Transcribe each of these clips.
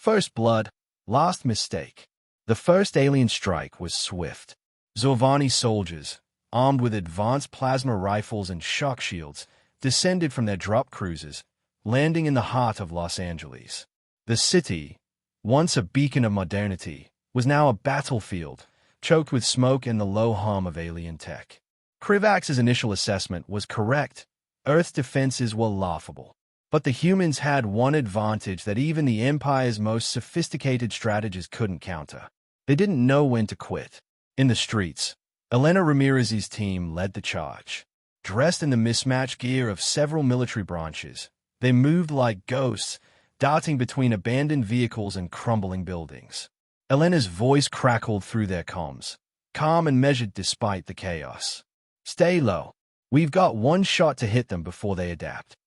First blood, last mistake. The first alien strike was swift. Zorvani soldiers, armed with advanced plasma rifles and shock shields, descended from their drop cruisers, landing in the heart of Los Angeles. The city, once a beacon of modernity, was now a battlefield, choked with smoke and the low hum of alien tech. Krivak's initial assessment was correct. Earth's defenses were laughable. But the humans had one advantage that even the Empire's most sophisticated strategists couldn't counter. They didn't know when to quit. In the streets, Elena Ramirez's team led the charge. Dressed in the mismatched gear of several military branches, they moved like ghosts, darting between abandoned vehicles and crumbling buildings. Elena's voice crackled through their comms, calm and measured despite the chaos. "Stay low. We've got one shot to hit them before they adapt."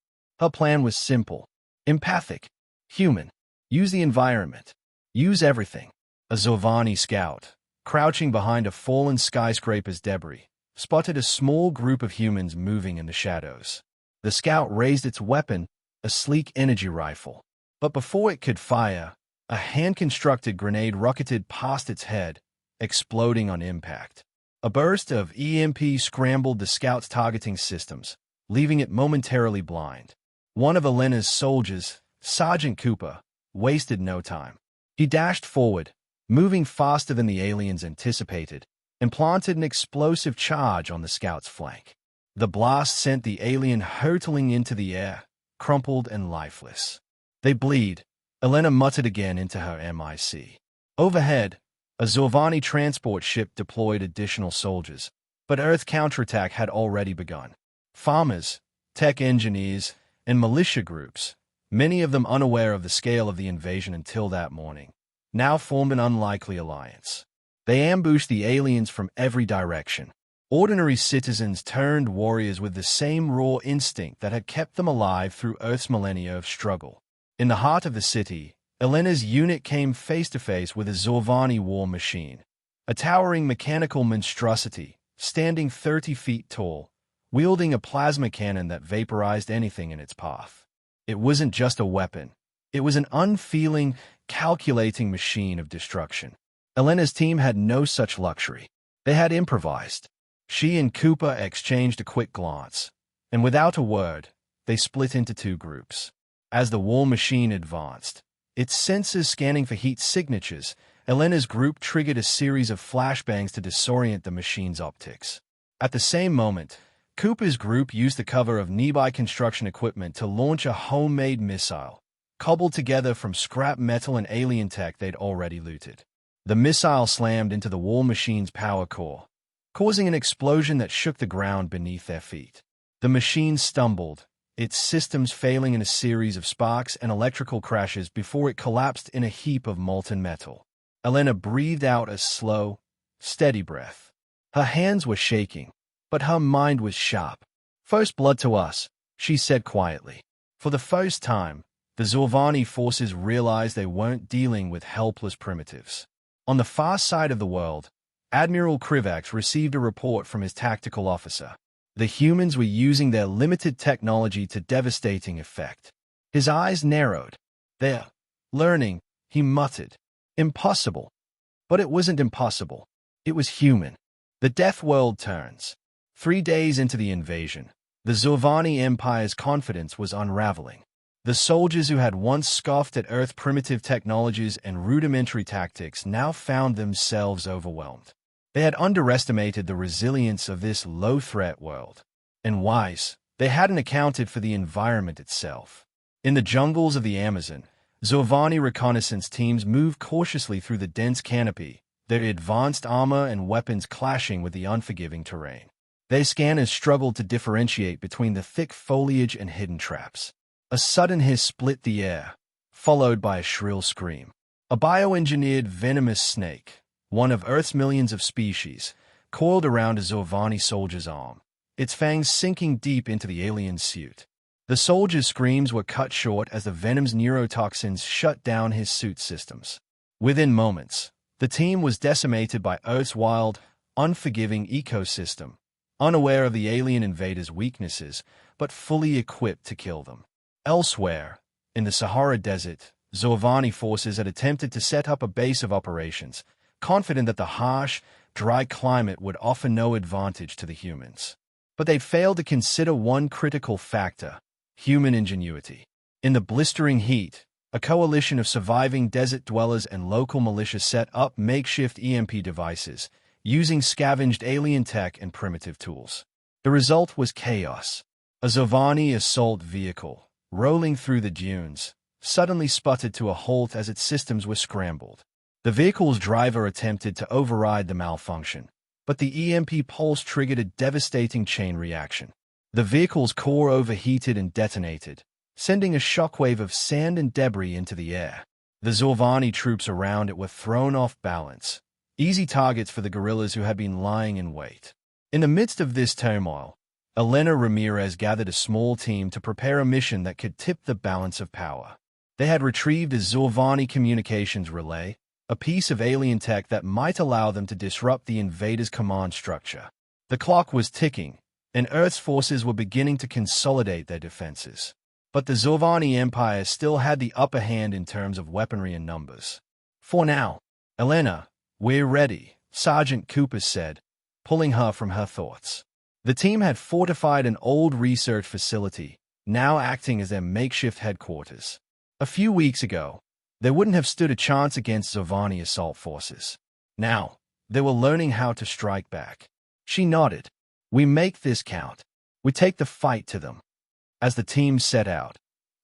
Her plan was simple, empathic, human. Use the environment. Use everything. A Zorvani scout, crouching behind a fallen skyscraper's debris, spotted a small group of humans moving in the shadows. The scout raised its weapon, a sleek energy rifle. But before it could fire, a hand-constructed grenade rocketed past its head, exploding on impact. A burst of EMP scrambled the scout's targeting systems, leaving it momentarily blind. One of Elena's soldiers, Sergeant Cooper, wasted no time. He dashed forward, moving faster than the aliens anticipated, and planted an explosive charge on the scout's flank. The blast sent the alien hurtling into the air, crumpled and lifeless. "They bleed," Elena muttered again into her MIC. Overhead, a Zorvani transport ship deployed additional soldiers, but Earth's counterattack had already begun. Farmers, tech engineers, and militia groups, many of them unaware of the scale of the invasion until that morning, now formed an unlikely alliance. They ambushed the aliens from every direction. Ordinary citizens turned warriors with the same raw instinct that had kept them alive through Earth's millennia of struggle. In the heart of the city, Elena's unit came face-to-face with a Zorvani war machine, a towering mechanical monstrosity, standing 30 feet tall, wielding a plasma cannon that vaporized anything in its path. It wasn't just a weapon. It was an unfeeling, calculating machine of destruction. Elena's team had no such luxury. They had improvised. She and Cooper exchanged a quick glance, and without a word, they split into two groups. As the war machine advanced, its sensors scanning for heat signatures, Elena's group triggered a series of flashbangs to disorient the machine's optics. At the same moment, Cooper's group used the cover of nearby construction equipment to launch a homemade missile, cobbled together from scrap metal and alien tech they'd already looted. The missile slammed into the war machine's power core, causing an explosion that shook the ground beneath their feet. The machine stumbled, its systems failing in a series of sparks and electrical crashes before it collapsed in a heap of molten metal. Elena breathed out a slow, steady breath. Her hands were shaking, but her mind was sharp. "First blood to us," she said quietly. For the first time, the Zorvani forces realized they weren't dealing with helpless primitives. On the far side of the world, Admiral Krivak received a report from his tactical officer. The humans were using their limited technology to devastating effect. His eyes narrowed. "They're learning," he muttered. "Impossible." But it wasn't impossible. It was human. The death world turns. 3 days into the invasion, the Zorvani Empire's confidence was unraveling. The soldiers who had once scoffed at Earth's primitive technologies and rudimentary tactics now found themselves overwhelmed. They had underestimated the resilience of this low-threat world. And wise, they hadn't accounted for the environment itself. In the jungles of the Amazon, Zorvani reconnaissance teams moved cautiously through the dense canopy, their advanced armor and weapons clashing with the unforgiving terrain. Their scanners struggled to differentiate between the thick foliage and hidden traps. A sudden hiss split the air, followed by a shrill scream. A bioengineered venomous snake, one of Earth's millions of species, coiled around a Zorvani soldier's arm, its fangs sinking deep into the alien's suit. The soldier's screams were cut short as the venom's neurotoxins shut down his suit systems. Within moments, the team was decimated by Earth's wild, unforgiving ecosystem, unaware of the alien invaders' weaknesses, but fully equipped to kill them. Elsewhere, in the Sahara Desert, Zolvani forces had attempted to set up a base of operations, confident that the harsh, dry climate would offer no advantage to the humans. But they failed to consider one critical factor: human ingenuity. In the blistering heat, a coalition of surviving desert dwellers and local militia set up makeshift EMP devices, using scavenged alien tech and primitive tools. The result was chaos. A Zolvani assault vehicle, rolling through the dunes, suddenly sputtered to a halt as its systems were scrambled. The vehicle's driver attempted to override the malfunction, but the EMP pulse triggered a devastating chain reaction. The vehicle's core overheated and detonated, sending a shockwave of sand and debris into the air. The Zolvani troops around it were thrown off balance, easy targets for the guerrillas who had been lying in wait. In the midst of this turmoil, Elena Ramirez gathered a small team to prepare a mission that could tip the balance of power. They had retrieved a Zolvani communications relay, a piece of alien tech that might allow them to disrupt the invaders' command structure. The clock was ticking, and Earth's forces were beginning to consolidate their defenses. But the Zolvani Empire still had the upper hand in terms of weaponry and numbers. For now, Elena, we're ready, Sergeant Cooper said, pulling her from her thoughts. The team had fortified an old research facility, now acting as their makeshift headquarters. A few weeks ago, they wouldn't have stood a chance against Zolvani assault forces. Now, they were learning how to strike back. She nodded. We make this count. We take the fight to them. As the team set out,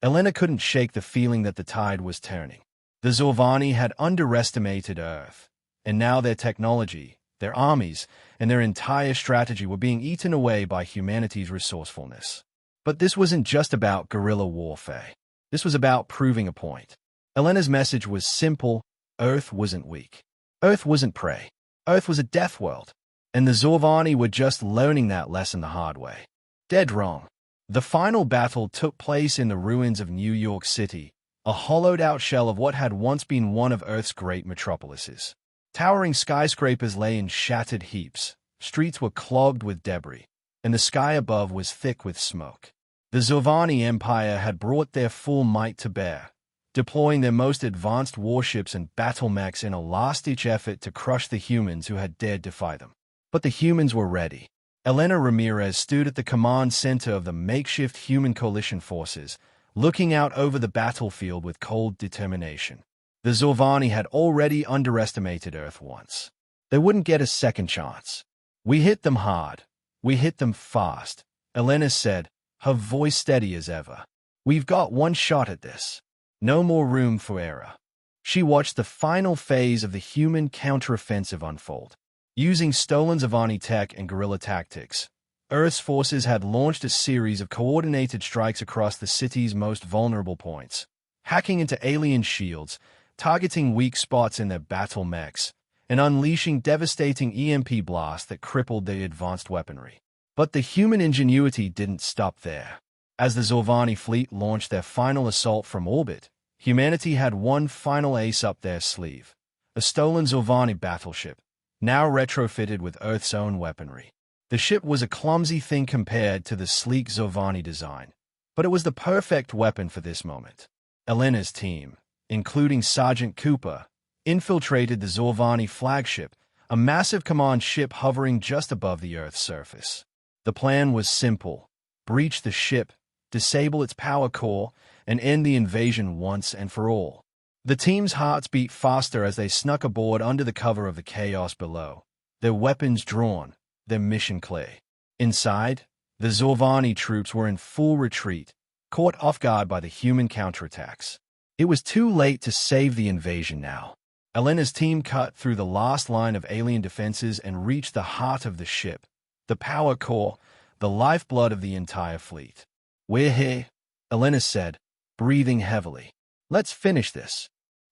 Elena couldn't shake the feeling that the tide was turning. The Zolvani had underestimated Earth, and now their technology, their armies, and their entire strategy were being eaten away by humanity's resourcefulness. But this wasn't just about guerrilla warfare. This was about proving a point. Elena's message was simple: Earth wasn't weak. Earth wasn't prey. Earth was a death world. And the Zolvani were just learning that lesson the hard way. Dead wrong. The final battle took place in the ruins of New York City, a hollowed-out shell of what had once been one of Earth's great metropolises. Towering skyscrapers lay in shattered heaps, streets were clogged with debris, and the sky above was thick with smoke. The Zolvani Empire had brought their full might to bear, deploying their most advanced warships and battle mechs in a last-ditch effort to crush the humans who had dared defy them. But the humans were ready. Elena Ramirez stood at the command center of the makeshift human coalition forces, looking out over the battlefield with cold determination. The Zolvani had already underestimated Earth once. They wouldn't get a second chance. We hit them hard. We hit them fast, Elena said, her voice steady as ever. We've got one shot at this. No more room for error. She watched the final phase of the human counteroffensive unfold. Using stolen Zolvani tech and guerrilla tactics, Earth's forces had launched a series of coordinated strikes across the city's most vulnerable points, hacking into alien shields, targeting weak spots in their battle mechs, and unleashing devastating EMP blasts that crippled their advanced weaponry. But the human ingenuity didn't stop there. As the Zolvani fleet launched their final assault from orbit, humanity had one final ace up their sleeve: a stolen Zolvani battleship, now retrofitted with Earth's own weaponry. The ship was a clumsy thing compared to the sleek Zolvani design, but it was the perfect weapon for this moment. Elena's team, including Sergeant Cooper, infiltrated the Zolvani flagship, a massive command ship hovering just above the Earth's surface. The plan was simple: breach the ship, disable its power core, and end the invasion once and for all. The team's hearts beat faster as they snuck aboard under the cover of the chaos below, their weapons drawn, their mission clear. Inside, the Zolvani troops were in full retreat, caught off guard by the human counterattacks. It was too late to save the invasion now. Elena's team cut through the last line of alien defenses and reached the heart of the ship, the power core, the lifeblood of the entire fleet. We're here, Elena said, breathing heavily. Let's finish this.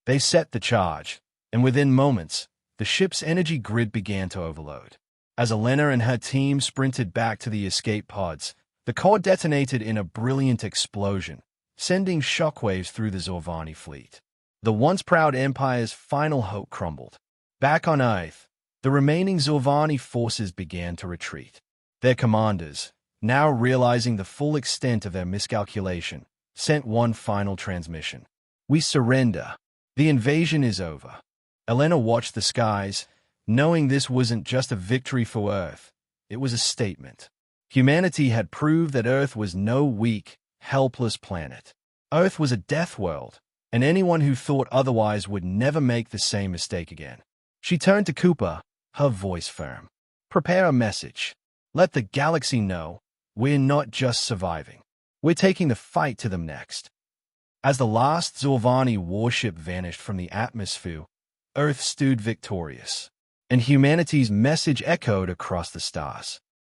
They set the charge, and within moments, the ship's energy grid began to overload. As Elena and her team sprinted back to the escape pods, the core detonated in a brilliant explosion, sending shockwaves through the Zolvani fleet. The once proud Empire's final hope crumbled. Back on Earth, the remaining Zolvani forces began to retreat. Their commanders, now realizing the full extent of their miscalculation, sent one final transmission. We surrender. The invasion is over. Elena watched the skies, knowing this wasn't just a victory for Earth. It was a statement. Humanity had proved that Earth was no weak, helpless planet. Earth was a death world, and anyone who thought otherwise would never make the same mistake again. She turned to Cooper, her voice firm. Prepare a message. Let the galaxy know we're not just surviving. We're taking the fight to them next. As the last Zolvani warship vanished from the atmosphere, Earth stood victorious, and humanity's message echoed across the stars.